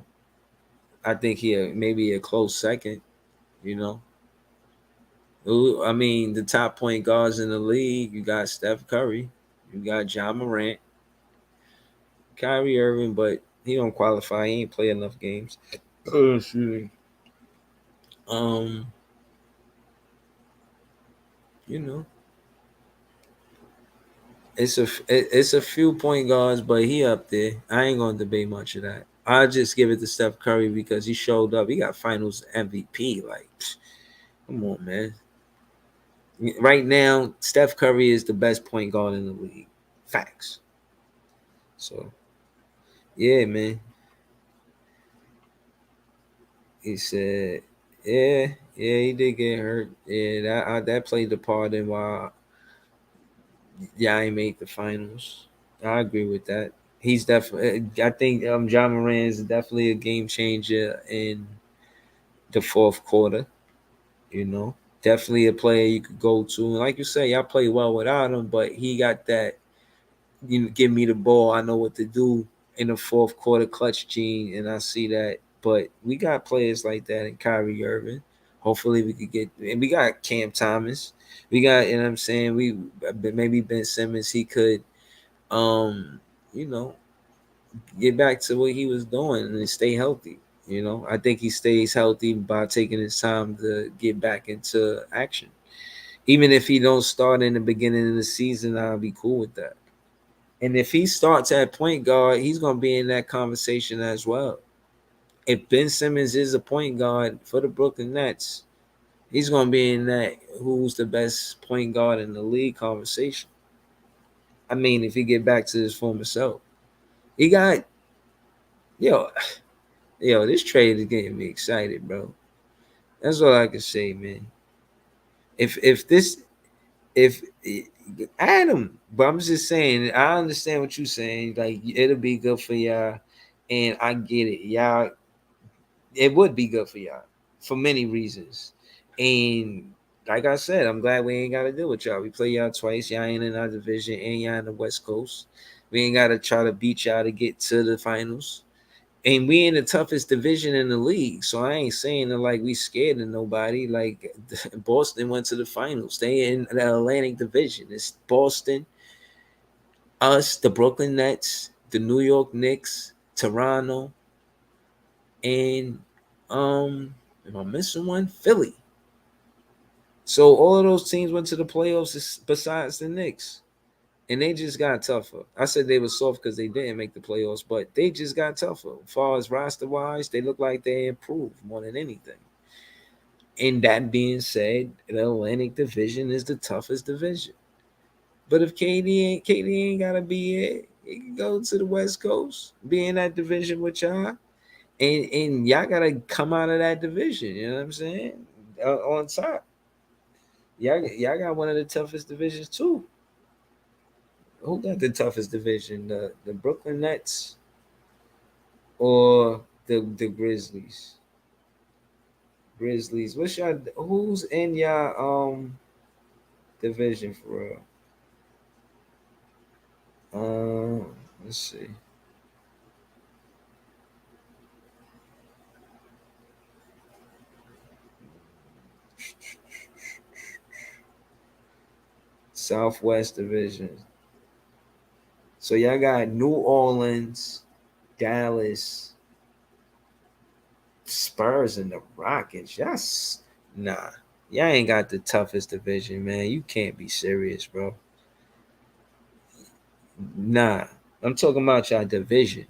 I think maybe a close second. You know, I mean, the top point guards in the league. You got Steph Curry, you got Ja Morant, Kyrie Irving, but he don't qualify. He ain't play enough games. Oh, excuse me. Um, you know, it's a few point guards, but he up there. I ain't gonna debate much of that. I just give it to Steph Curry because he showed up. He got Finals MVP. Like, come on, man. Right now, Steph Curry is the best point guard in the league. Facts. So, yeah, man. He said, yeah, he did get hurt. Yeah, that played the part in why I made the finals. I agree with that. He's definitely. I think John Moran is definitely a game changer in the fourth quarter. Definitely a player you could go to. And like you say, I play well without him, but he got that. Give me the ball. I know what to do in the fourth quarter clutch gene, and I see that. But we got players like that in Kyrie Irving. Hopefully we could get, and we got Cam Thomas. We got, I'm saying, maybe Ben Simmons. He could, you know, get back to what he was doing and stay healthy. I think he stays healthy by taking his time to get back into action. Even if he don't start in the beginning of the season, I'll be cool with that. And if he starts at point guard, he's going to be in that conversation as well. If Ben Simmons is a point guard for the Brooklyn Nets, he's going to be in that who's the best point guard in the league conversation. I mean, if he get back to his former self. He got, yo, this trade is getting me excited, bro. That's all I can say, man. If Adam, but I'm just saying, I understand what you're saying. Like, it'll be good for y'all, and I get it. Y'all, it would be good for y'all for many reasons. And like I said, I'm glad we ain't got to deal with y'all. We play y'all twice. Y'all ain't in our division, and y'all in the West Coast. We ain't got to try to beat y'all to get to the finals. And we in the toughest division in the league. So I ain't saying that like we scared of nobody. Like Boston went to the finals. They in the Atlantic Division. It's Boston, us, the Brooklyn Nets, the New York Knicks, Toronto, and am I missing one? Philly. So all of those teams went to the playoffs besides the Knicks. And they just got tougher. I said they were soft because they didn't make the playoffs, but they just got tougher. As far as roster-wise, they look like they improved more than anything. And that being said, the Atlantic Division is the toughest division. But if KD ain't gotta be it, he can go to the West Coast, be in that division with y'all, and y'all gotta come out of that division. You know what I'm saying? On top, y'all got one of the toughest divisions too. Who got the toughest division? The Brooklyn Nets or the Grizzlies? Grizzlies. Who's in y'all division for real? Let's see. Southwest Division. So y'all got New Orleans, Dallas, Spurs, and the Rockets. Yes. Nah. Y'all ain't got the toughest division, man. You can't be serious, bro. Nah. I'm talking about your division.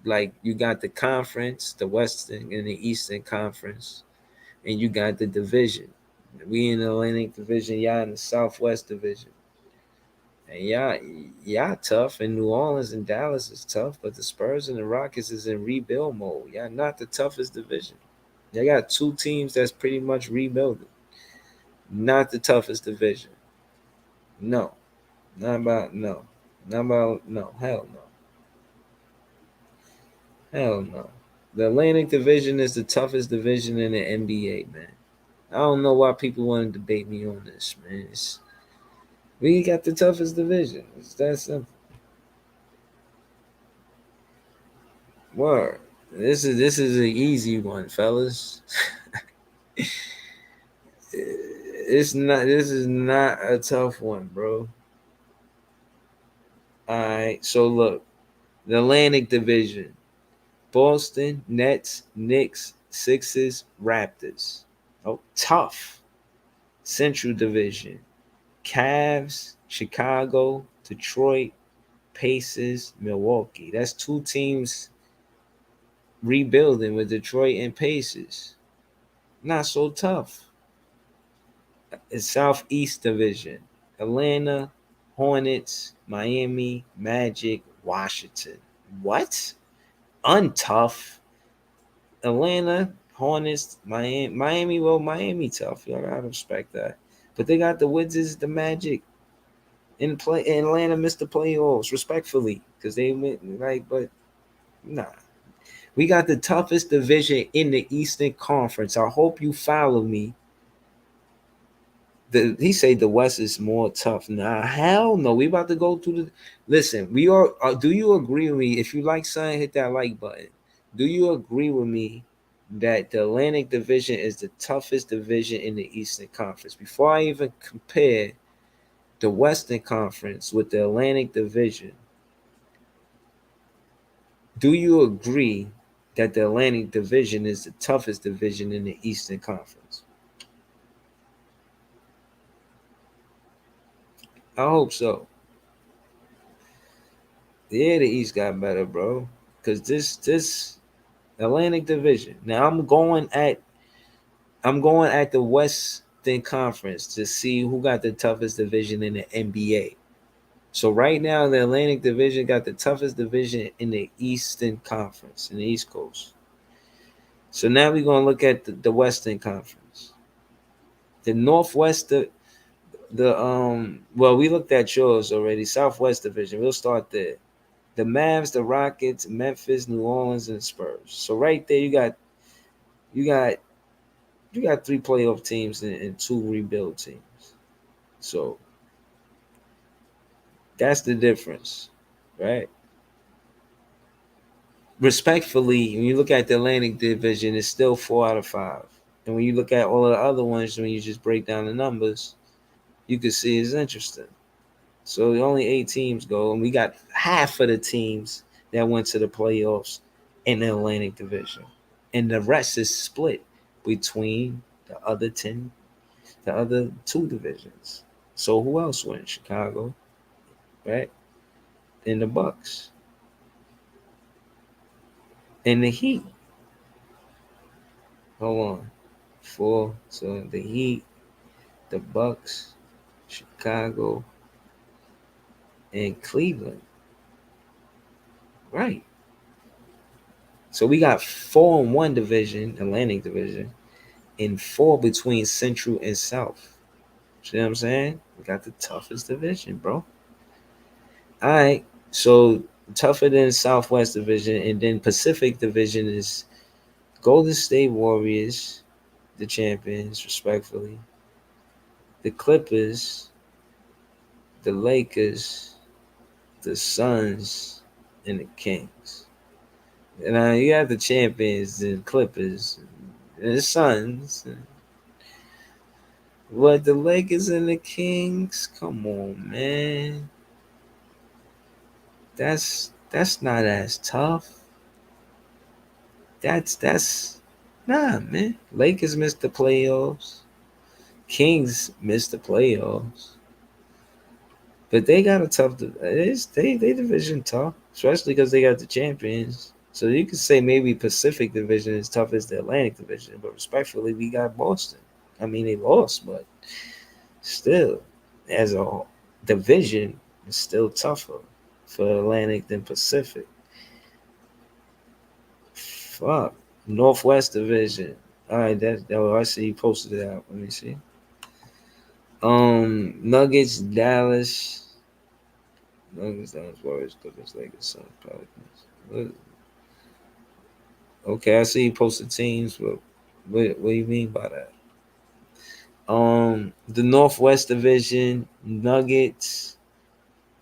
Like you got the conference, the Western and the Eastern Conference, and you got the division. We in the Atlantic Division, y'all in the Southwest Division. And y'all tough, and New Orleans and Dallas is tough, but the Spurs and the Rockets is in rebuild mode. Y'all not the toughest division. They got two teams that's pretty much rebuilding. Not the toughest division. No. Not about no. Not about no. Hell no. Hell no. The Atlantic Division is the toughest division in the NBA, man. I don't know why people want to debate me on this, man. We got the toughest division. It's that simple. Word. This is an easy one, fellas. It's not. This is not a tough one, bro. All right. So look, the Atlantic Division: Boston, Nets, Knicks, Sixers, Raptors. Oh, tough. Central Division: Cavs, Chicago, Detroit, Pacers, Milwaukee. That's two teams rebuilding with Detroit and Pacers. Not so tough. It's Southeast Division: Atlanta, Hornets, Miami, Magic, Washington. What? Untough. Atlanta, Hornets, Miami. Well, Miami tough. You gotta respect that. But they got the Wizards, the Magic, in play. Atlanta missed the playoffs, respectfully, because they went like. But nah, we got the toughest division in the Eastern Conference. I hope you follow me. He said the West is more tough. Nah, hell no. We about to go through the. Listen, we are. Do you agree with me? If you like something, hit that like button. Do you agree with me that the Atlantic Division is the toughest division in the Eastern Conference? Before I even compare the Western Conference with the Atlantic Division, do you agree that the Atlantic Division is the toughest division in the Eastern Conference? I hope so. Yeah, the East got better, bro. Cause this Atlantic Division. Now I'm going at the Western Conference to see who got the toughest division in the NBA. So right now the Atlantic Division got the toughest division in the Eastern Conference, in the East Coast. So now we're gonna look at the Western Conference. The Northwest, well, we looked at yours already. Southwest Division. We'll start there. The Mavs, the Rockets, Memphis, New Orleans, and Spurs. So right there, you got three playoff teams and two rebuild teams. So that's the difference, right? Respectfully, when you look at the Atlantic Division, it's still 4 out of 5. And when you look at all of the other ones, when you just break down the numbers, you can see it's interesting. So only 8 teams go, and we got half of the teams that went to the playoffs in the Atlantic Division, and the rest is split between the other 10, the other 2 divisions. So who else went? Chicago, right? And the Bucks, and the Heat. Hold on, 4. So the Heat, the Bucks, Chicago, and Cleveland. Right. So we got 4 in one division, Atlantic Division, and 4 between Central and South. See what I'm saying? We got the toughest division, bro. All right. So tougher than Southwest Division, and then Pacific Division is Golden State Warriors, the champions, respectfully. The Clippers, the Lakers, the Suns, and the Kings. And now you have the champions, the Clippers, and the Suns. But the Lakers and the Kings, come on, man. That's not as tough. That's nah, man. Lakers missed the playoffs. Kings missed the playoffs. But they got a tough. They division tough, especially because they got the champions. So you could say maybe Pacific Division is tough as the Atlantic Division, but respectfully, we got Boston. I mean, they lost, but still, as a division, it's still tougher for Atlantic than Pacific. Fuck. Northwest Division. All right, I see you posted it out. Let me see. Nuggets, Dallas. Nuggets, Dallas, Warriors, Clippers, Lakers, Suns, Pelicans. Okay, I see you posted teams, but what do you mean by that? The Northwest Division, Nuggets,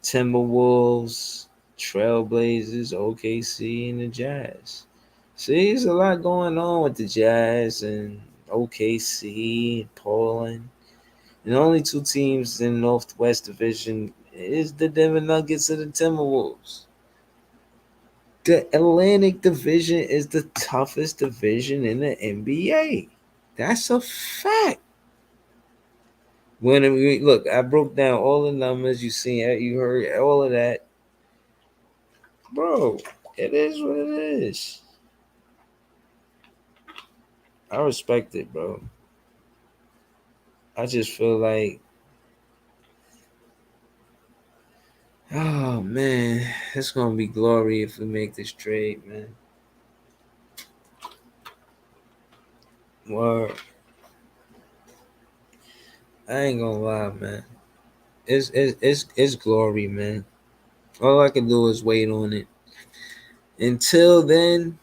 Timberwolves, Trailblazers, OKC, and the Jazz. See, there's a lot going on with the Jazz and OKC and Portland. And the only two teams in the Northwest Division is the Denver Nuggets and the Timberwolves. The Atlantic Division is the toughest division in the NBA. That's a fact. When we look, I broke down all the numbers. You heard all of that, bro. It is what it is. I respect it, bro. I just feel like, oh man, it's gonna be glory if we make this trade, man. Well, I ain't gonna lie, man. It's glory, man. All I can do is wait on it. Until then,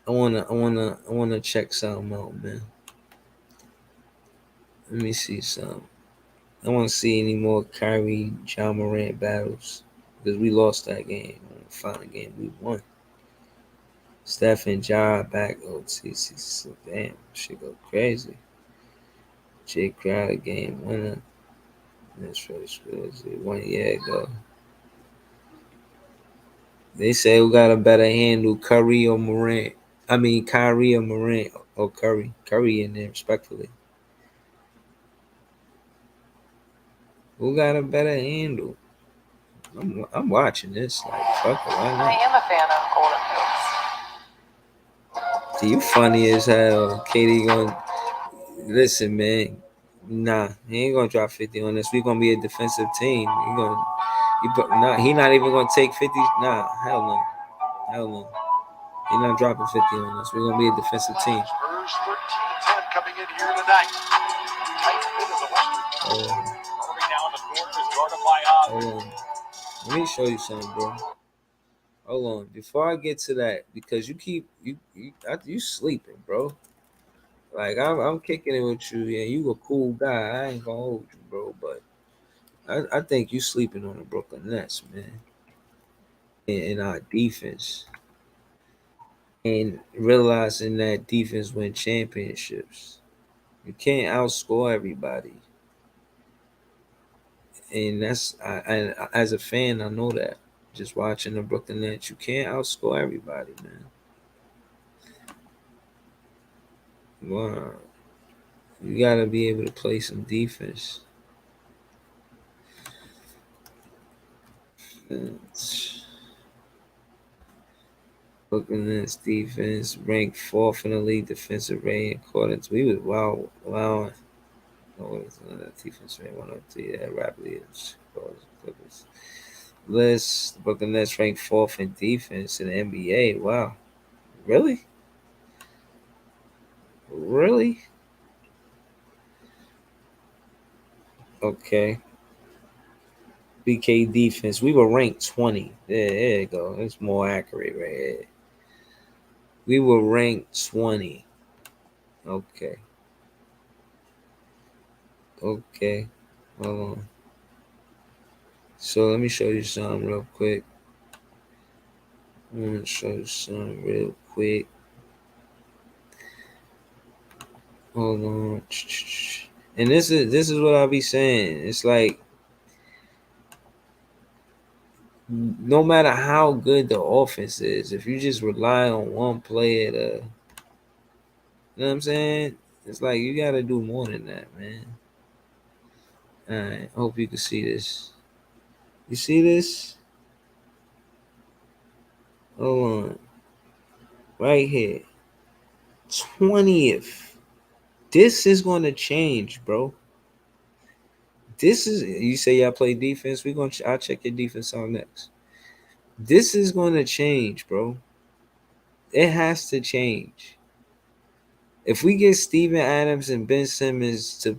I wanna check something out, man. Let me see something. I want to see any more Kyrie John Morant battles because we lost that game. Final game we won. Steph and Ja back OTC. Damn, shit go crazy. Jay Crowder game winner. That's right. 1 year ago. They say who got a better handle, Curry or Morant? I mean, Kyrie or Morant or Curry. Curry in there, respectfully. Who got a better handle? I'm watching this. Like, fuck it, why not? I am a fan of Golden Fields. You funny as hell. Katie gonna listen, man. Nah, he ain't gonna drop 50 on us. We gonna be a defensive team. He not even gonna take 50. Nah, hell no. He not dropping 50 on us. We're gonna be a defensive team. Spurs 13-10 coming in here tonight. Tight fit in the Western. Irving now in the corner is guarded by Hold on. Let me show you something, bro. Hold on. Before I get to that, because you sleeping, bro. Like I'm kicking it with you, and you a cool guy. I ain't gonna hold you, bro. But I think you sleeping on the Brooklyn Nets, man. In our defense. And realizing that defense win championships. You can't outscore everybody. And I as a fan, I know that. Just watching the Brooklyn Nets, you can't outscore everybody, man. Wow. You gotta be able to play some defense. Brooklyn Nets defense ranked 4th in the league defensive rating according to we was wow. No, defense rating 103 rapidly Clippers. List Brooklyn Nets ranked 4th in defense in the NBA. Wow. Really? Okay. BK defense. We were ranked 20. There you go. It's more accurate right here. We were ranked 20. Okay. Hold on. So let me show you something real quick. I'm gonna show you something real quick. Hold on. And this is what I'll be saying. It's like no matter how good the offense is, if you just rely on one player to, you know what I'm saying? It's like you gotta do more than that, man. All right, hope you can see this. You see this? Hold on. Right here. 20th. This is going to change, bro. This is, you say y'all play defense. I'll check your defense on next. This is going to change, bro. It has to change. If we get Steven Adams and Ben Simmons to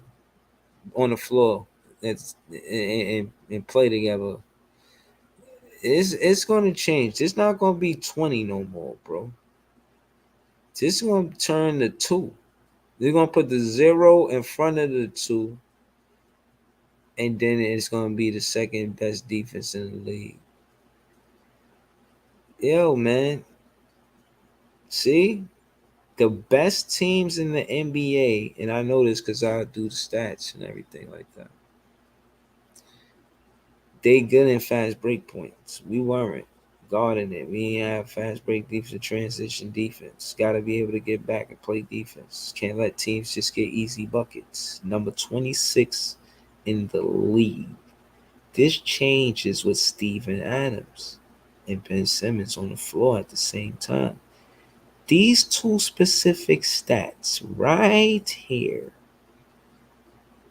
on the floor and play together, it's going to change. It's not going to be 20 no more, bro. This is going to turn to 2. They're going to put the 0 in front of the 2, and then it's going to be the second best defense in the league. Yo, man. See? The best teams in the NBA, and I know this because I do the stats and everything like that. They good in fast break points. We weren't guarding it. We ain't have fast break defense, transition defense. Got to be able to get back and play defense. Can't let teams just get easy buckets. Number 26 in the league. This changes with Steven Adams and Ben Simmons on the floor at the same time. These two specific stats right here,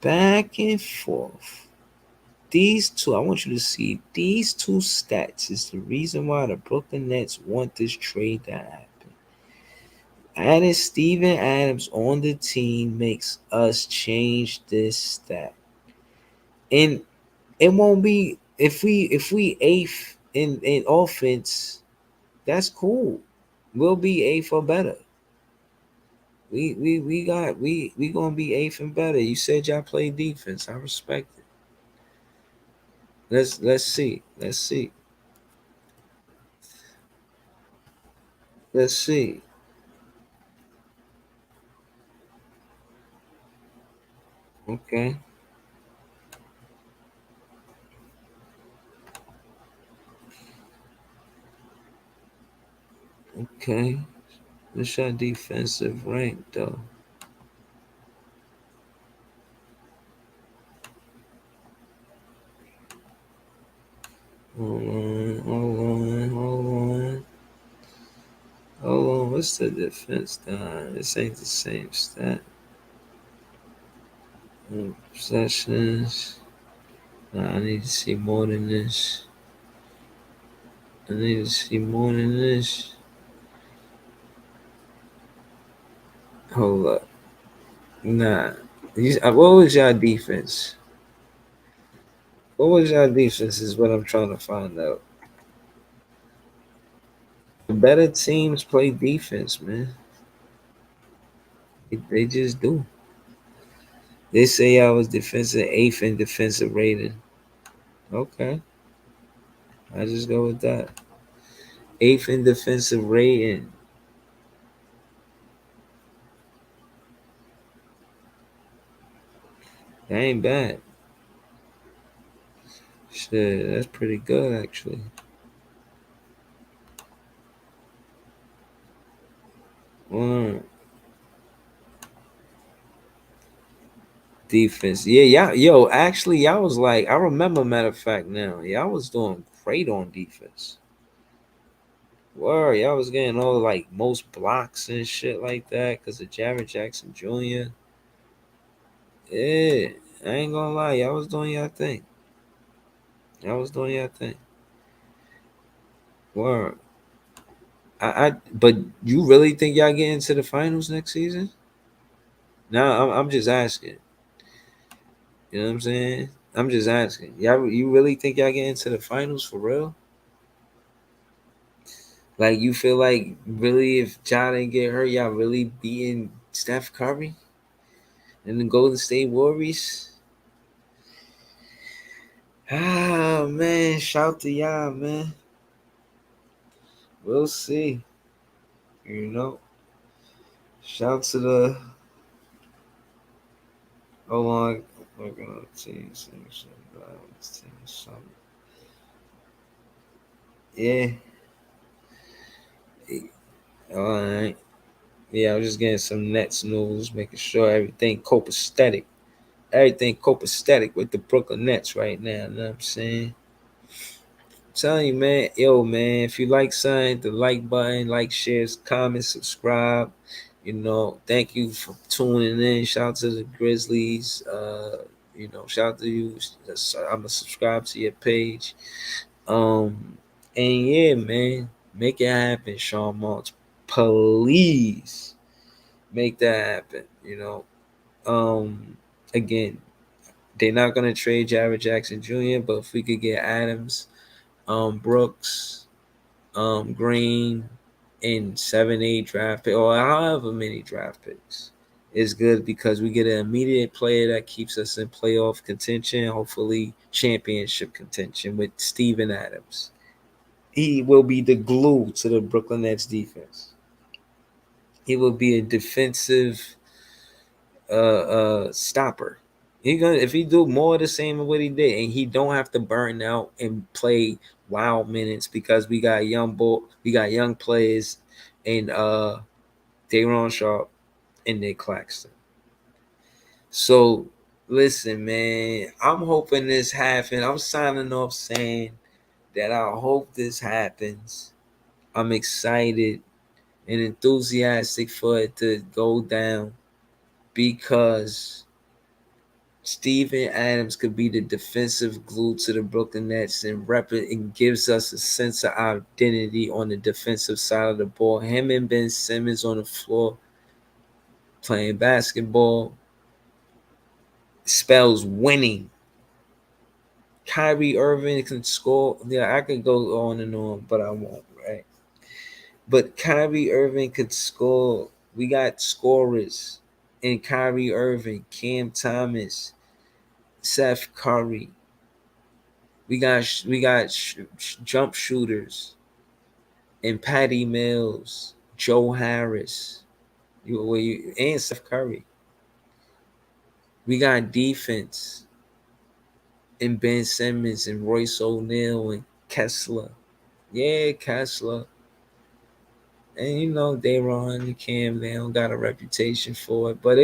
back and forth. These two, I want you to see these two stats is the reason why the Brooklyn Nets want this trade to happen. Adding Steven Adams on the team makes us change this stat. And it won't be if we eighth in offense, that's cool. We'll be eighth or better. We gonna be eighth and better. You said y'all play defense. I respect it. Let's see. Let's see. Let's see. Okay. Okay. What's your defensive rank though? Hold on. What's the defense done? This ain't the same stat. Possessions. Nah, I need to see more than this. I need to see more than this. Hold up. Nah. What was y'all defense? What was y'all defense is what I'm trying to find out. The better teams play defense, man. They just do. They say I was defensive 8th in defensive rating. Okay. I just go with that. 8th in defensive rating. That ain't bad. Shit, that's pretty good actually. Defense. Yeah, actually, y'all was like, I remember, matter of fact, now, y'all was doing great on defense. Word, y'all was getting all like most blocks and shit like that because of Jared Jackson Jr. Yeah, I ain't gonna lie, y'all was doing y'all thing. Y'all was doing y'all thing. Word. But you really think y'all get into the finals next season? No, I'm just asking. You know what I'm saying? I'm just asking. You really think y'all get into the finals for real? Like, you feel like really if Ja didn't get hurt, y'all really beating Steph Curry and the Golden State Warriors? Ah, man, shout to y'all, man. We'll see. You know, shout to the. Hold on, working on the team. Yeah. All right. Yeah, I was just getting some Nets news, making sure everything copacetic. everything copacetic with the Brooklyn Nets right now. You know what I'm saying? I'm telling you, man. Yo, man, if you like something, the like button, like, shares, comment, subscribe. Thank you for tuning in. Shout out to the Grizzlies. Shout out to you. I'm gonna subscribe to your page. And yeah, man, make it happen, Sean Marks. Please make that happen. Again, they're not gonna trade Jared Jackson Jr., but if we could get Adams, Brooks, Green, and 7, 8 draft pick, or however many draft picks, is good because we get an immediate player that keeps us in playoff contention, hopefully championship contention with Steven Adams. He will be the glue to the Brooklyn Nets defense. He will be a defensive stopper. If he do more of the same of what he did, and he don't have to burn out and play wild minutes because we got young players and Day'Ron Sharpe and Nick Claxton. So listen, man, I'm hoping this happens. I'm signing off saying that I hope this happens. I'm excited and enthusiastic for it to go down because Steven Adams could be the defensive glue to the Brooklyn Nets and and gives us a sense of identity on the defensive side of the ball. Him and Ben Simmons on the floor playing basketball spells winning. Kyrie Irving can score. Yeah, I could go on and on, but I won't, right? But Kyrie Irving could score. We got scorers in Kyrie Irving, Cam Thomas, Seth Curry. We got jump shooters in Patty Mills, Joe Harris, and Seth Curry. We got defense in Ben Simmons and Royce O'Neal and Kessler. Yeah, Kessler. And Day'Ron and Cam, they don't got a reputation for it, but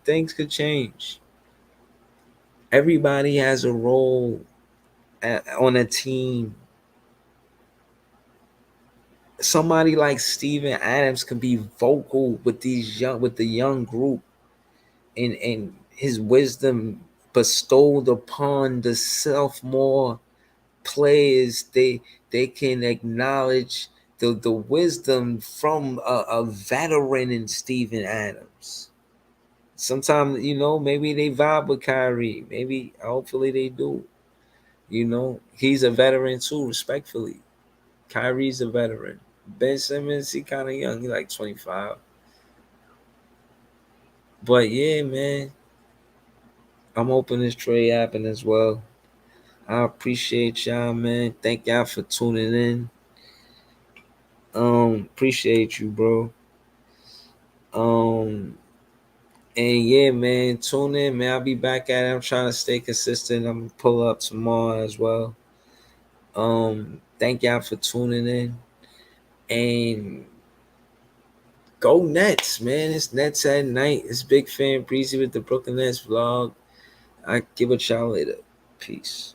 things could change. Everybody has a role on a team. Somebody like Steven Adams can be vocal with the young group, and his wisdom bestowed upon the sophomore players. They can acknowledge the wisdom from a veteran in Steven Adams. Sometimes, maybe they vibe with Kyrie. Hopefully they do. He's a veteran too, respectfully. Kyrie's a veteran. Ben Simmons, he kind of young. He like 25. But yeah, man, I'm hoping this trade happen as well. I appreciate y'all, man. Thank y'all for tuning in. Appreciate you, bro. And yeah, man, tune in, man. I'll be back at it. I'm trying to stay consistent. I'm gonna pull up tomorrow as well. Thank y'all for tuning in. And go Nets, man. It's Nets at night. It's Big Fan Breezy with the Brooklyn Nets vlog. I give it y'all later. Peace.